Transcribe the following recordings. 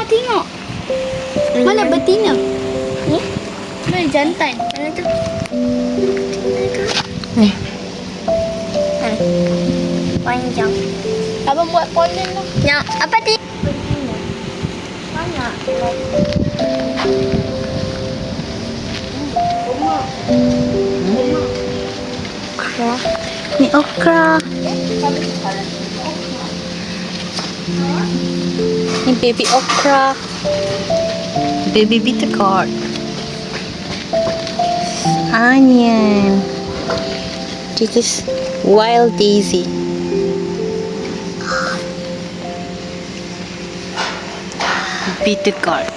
tengok. Mana betina? Ni? Mana jantan? Mana tu? Betina ke? Ni. Panjang. Abang buat polen lah. Yang apa ti? Betina. Banyak. Okra. Ni okra. Ni baby okra. Baby bitter gourd. Onion. This is wild daisy. Bitter gourd.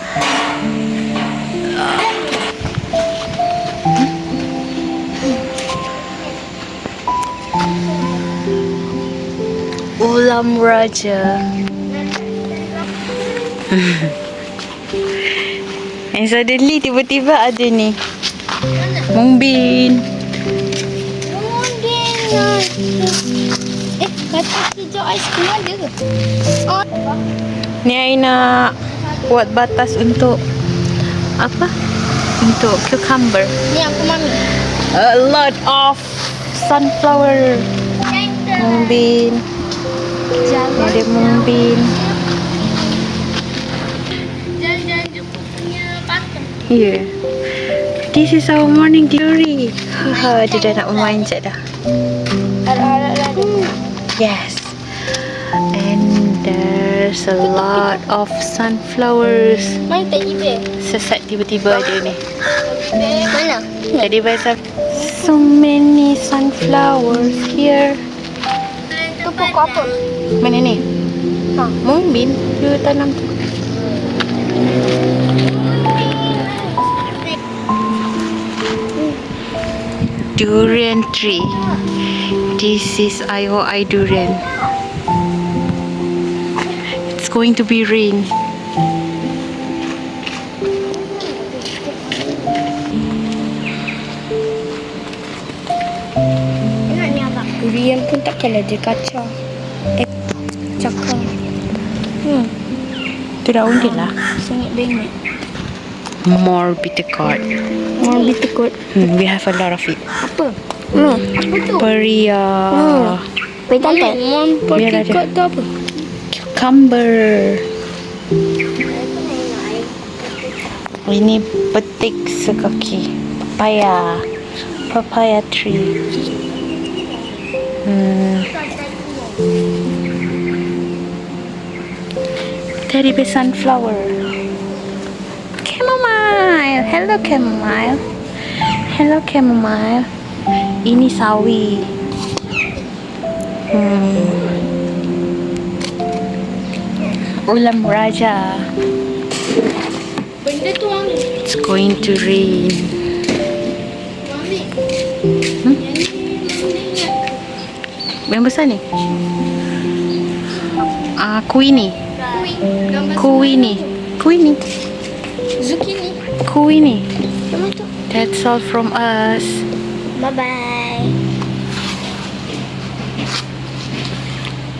Ulam Raja. And suddenly tiba-tiba ada ni mung bean. Kata hijau ais krim ada ke? Oh. Ni I nak buat batas untuk apa? Untuk cucumber. Ni aku mami. A lot of sunflower. Mung bean. Ada mung bean. Jangan jumpa punya patung. Yeah. This is our morning glory. Haha, dia dah nak bermain sekejap dah. Yes. And there's a lot of sunflowers. Mana teddy bear? Sesat tiba-tiba ada ni. Mana? Teddy bear. So many sunflowers here. Tu pokok apa? Mana ni? Ha. Mung bean. You tanam tu. Durian tree. This is IOI durian. It's going to be rain. Enak ni abang. Durian pun takkanlah dia kacang. Cakang. Tu daun dia lah. Sengit bengit. More bitter gourd. Mau ditekut. We have a lot of it. Apa? Apa tu? Peria. Petantai. Mau Biar ada. ditekut tu apa? Cucumber. Ini petik sekaki. Papaya. Papaya tree. Teddy bear sunflower. Chamomile. Hello chamomile. Hello chamomile. Ini sawi. Ulam Raja. Benda tu mami. It's going to rain. Mami. Hmm? Yang ni mami ingat. Yang besar ni? Kuini. Gambar Kuini. Kuini. zucchini. Kuini. Mana tu? That's all from us. Bye-bye.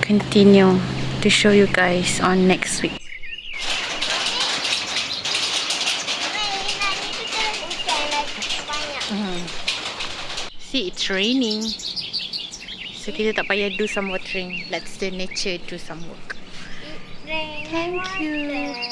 Continue to show you guys on next week. See, it's raining. So kita tak payah do some watering. Let's the nature do some work. Thank you.